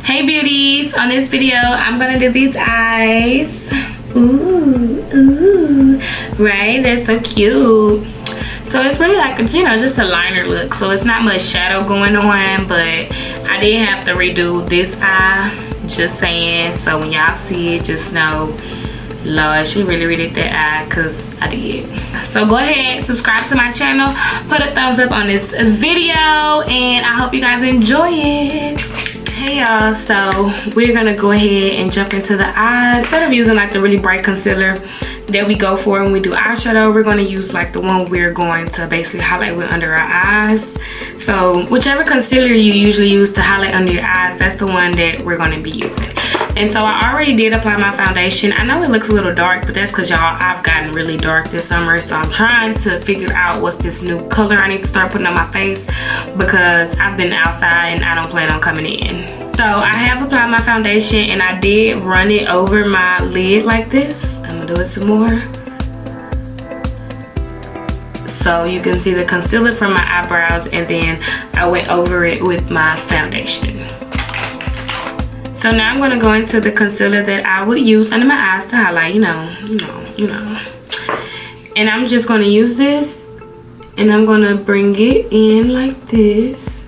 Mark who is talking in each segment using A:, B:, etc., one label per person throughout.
A: Hey beauties, on this video I'm gonna do these eyes. Ooh, right? They're so cute. So it's really like, you know, just a liner look, so it's not much shadow going on, but I did have to redo this eye, just saying. So when y'all see it, just know, Lord, she really redid that eye, because I did. So go ahead, subscribe to my channel, put a thumbs up on this video, and I hope you guys enjoy it. Hey y'all, so we're gonna go ahead and jump into the eyes. Instead of using like the really bright concealer that we go for when we do eyeshadow, we're going to use like the one we're going to basically highlight with under our eyes. So whichever concealer you usually use to highlight under your eyes, that's the one that we're going to be using. And so I already did apply my foundation. I know it looks a little dark, but that's because y'all, I've gotten really dark this summer, so I'm trying to figure out what's this new color I need to start putting on my face, because I've been outside and I don't plan on coming in. So I have applied my foundation and I did run it over my lid like this. I'm gonna do it some more, so you can see the concealer from my eyebrows, and then I went over it with my foundation. So now I'm gonna go into the concealer that I would use under my eyes to highlight, you know. And I'm just gonna use this, and I'm gonna bring it in like this.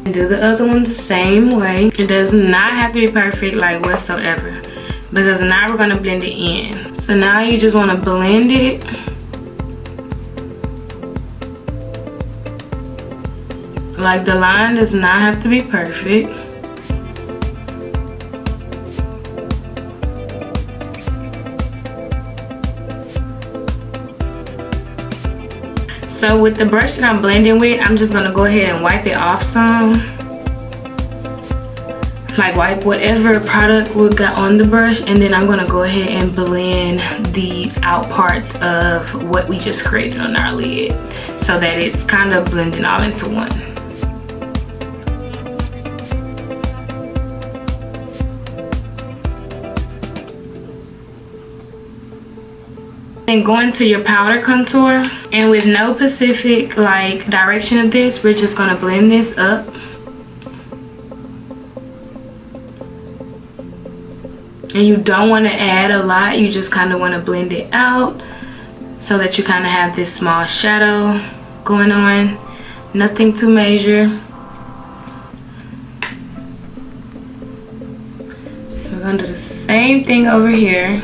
A: And do the other one the same way. It does not have to be perfect like whatsoever, because now we're gonna blend it in. So now you just wanna blend it. Like, the line does not have to be perfect. So with the brush that I'm blending with, I'm just gonna go ahead and wipe it off some. Like, wipe whatever product we got on the brush, and then I'm gonna go ahead and blend the out parts of what we just created on our lid, so that it's kind of blending all into one. Then go into your powder contour, and with no specific like direction of this, we're just gonna blend this up. And you don't want to add a lot, you just kind of want to blend it out so that you kind of have this small shadow going on. Nothing too major. We're gonna do the same thing over here.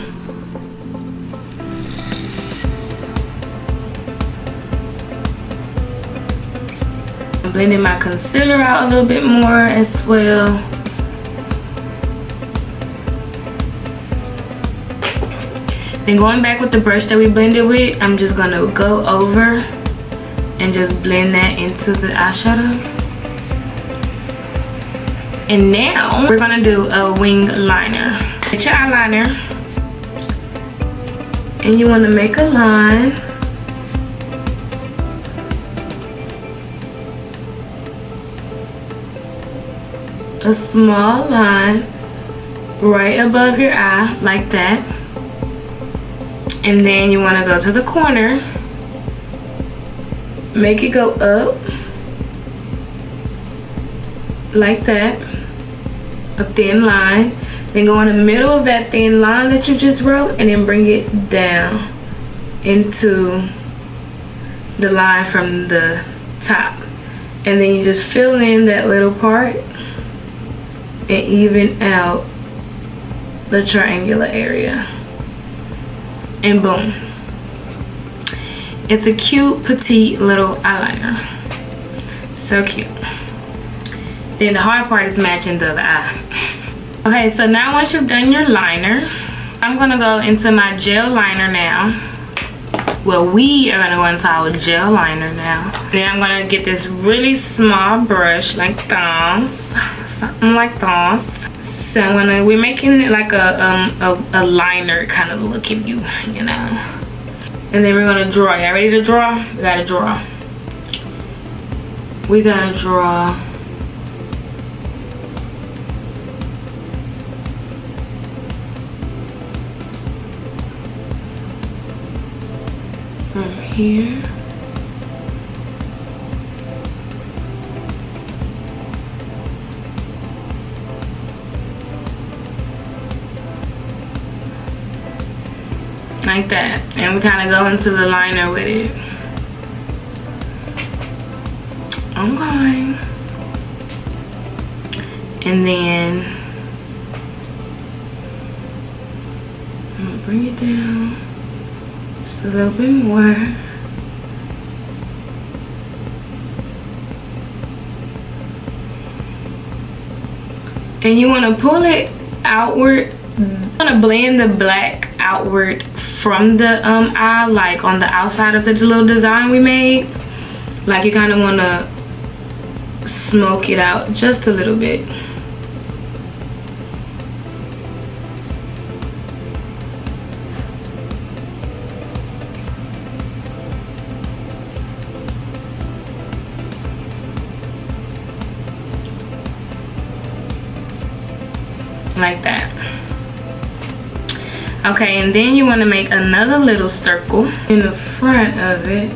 A: I'm blending my concealer out a little bit more as well. Then going back with the brush that we blended with, I'm just gonna go over and just blend that into the eyeshadow. And now we're gonna do a wing liner. Get your eyeliner, and you wanna make a line. A small line right above your eye, like that. And then you want to go to the corner, make it go up like that, a thin line. Then go in the middle of that thin line that you just wrote, and then bring it down into the line from the top. And then you just fill in that little part and even out the triangular area. And boom, it's a cute petite little eyeliner, so cute. Then the hard part is matching the other eye. Okay, so now once you've done your liner, I'm gonna go into my gel liner now. Well, we are gonna go into our gel liner now. Then I'm gonna get this really small brush like this, something like this. So we're making it like a liner kind of look, if you know. And then we're gonna draw. Y'all ready to draw? We gotta draw. We gotta draw. From here like that, and we kind of go into the liner with it. Okay. And then I'm gonna bring it down just a little bit more. And you want to pull it outward. You want to blend the black outward from the eye, like on the outside of the little design we made. Like you kind of want to smoke it out just a little bit. Like that. Okay, and then you want to make another little circle in the front of it.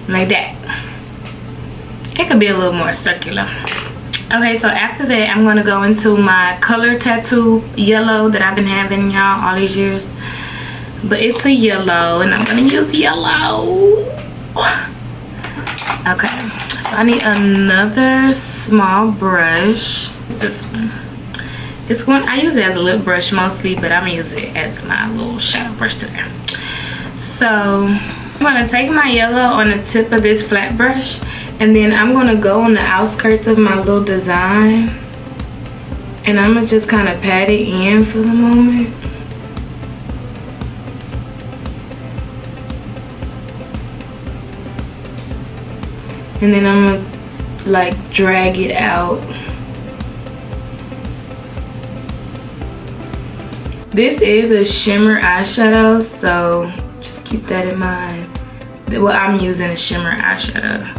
A: Like that. It could be a little more circular. Okay, so after that, I'm going to go into my color tattoo yellow that I've been having, y'all, all these years. But it's a yellow, and I'm going to use yellow. Okay, so I need another small brush. It's this one. This one, I use it as a lip brush mostly, but I'm going to use it as my little shadow brush today. So I'm going to take my yellow on the tip of this flat brush. And then I'm going to go on the outskirts of my little design. And I'm going to just kind of pat it in for the moment. And then I'm going to like drag it out. This is a shimmer eyeshadow, so just keep that in mind. Well, I'm using a shimmer eyeshadow.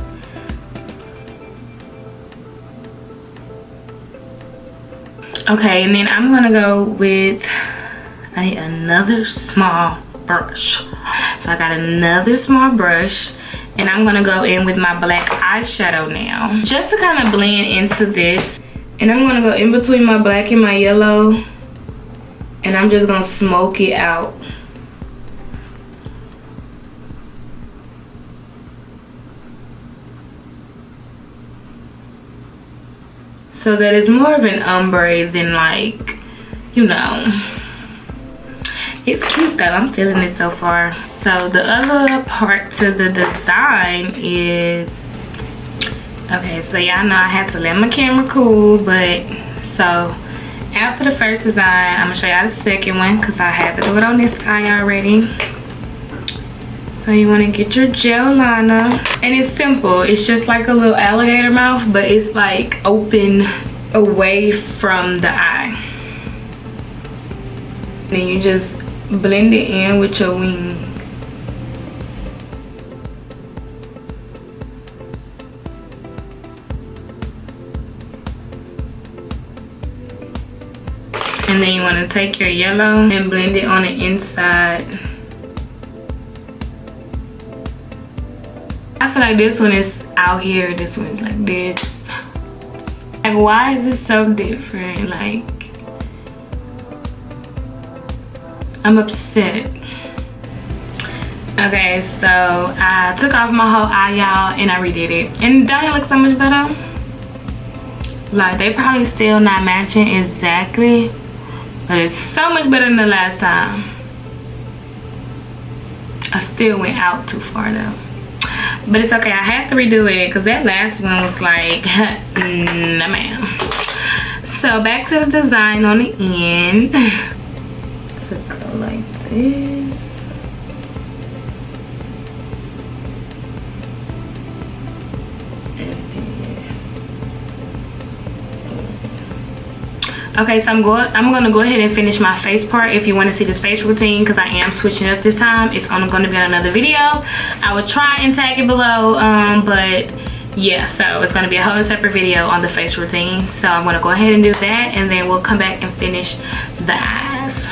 A: Okay, and then I'm gonna go with, I need another small brush. So I got another small brush, and I'm gonna go in with my black eyeshadow now, just to kind of blend into this. And I'm gonna go in between my black and my yellow, and I'm just gonna smoke it out. So that it's more of an ombre than, like, you know. It's cute though, I'm feeling it so far. So the other part to the design is, okay, so y'all know I had to let my camera cool, but so after the first design, I'm gonna show y'all the second one because I had to do it on this eye already. So you want to get your gel liner, and it's simple. It's just like a little alligator mouth, but it's like open away from the eye. Then you just blend it in with your wing. And then you want to take your yellow and blend it on the inside. I feel like this one is out here, this one is like this. Like, why is it so different? Like, I'm upset. Okay, so I took off my whole eye, y'all, and I redid it. And don't it look so much better? Like, they probably still not matching exactly, but it's so much better than the last time. I still went out too far though. But it's okay, I had to redo it because that last one was like, nah ma'am. So back to the design on the end. So go like this. Okay, so I'm gonna go ahead and finish my face part. If you want to see this face routine, because I am switching up this time, it's only going to be on another video. I will try and tag it below, but yeah, so it's going to be a whole separate video on the face routine. So I'm going to go ahead and do that, and then we'll come back and finish the eyes.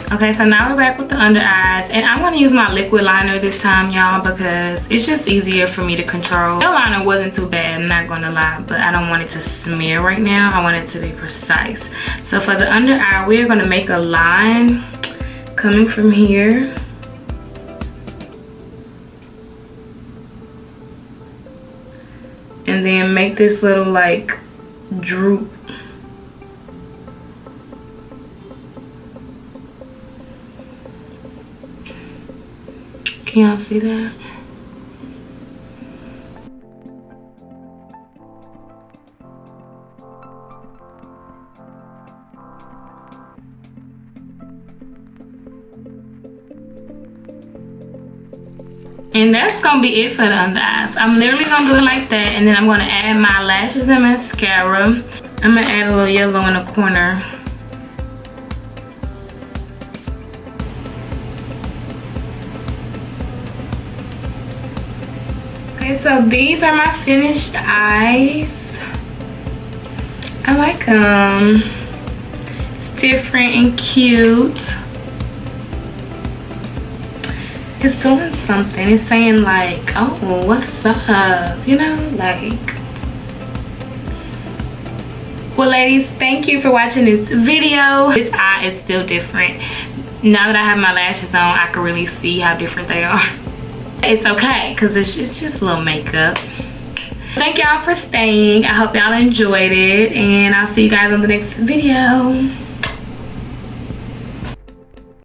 A: Okay, so now we're back with the under eyes, and I'm gonna use my liquid liner this time, y'all, because it's just easier for me to control. The liner wasn't too bad, I'm not gonna lie, but I don't want it to smear right now. I want it to be precise. So for the under eye, we're gonna make a line coming from here. And then make this little like droop. Can y'all see that? And that's gonna be it for the under eyes. I'm literally gonna do it like that, and then I'm gonna add my lashes and mascara. I'm gonna add a little yellow in the corner. Okay, so these are my finished eyes. I like them. It's different and cute. It's doing something. It's saying like, oh, what's up? You know, like. Well, ladies, thank you for watching this video. This eye is still different. Now that I have my lashes on, I can really see how different they are. It's okay, because it's just a little makeup. Thank y'all for staying. I hope y'all enjoyed it, and I'll see you guys on the next video.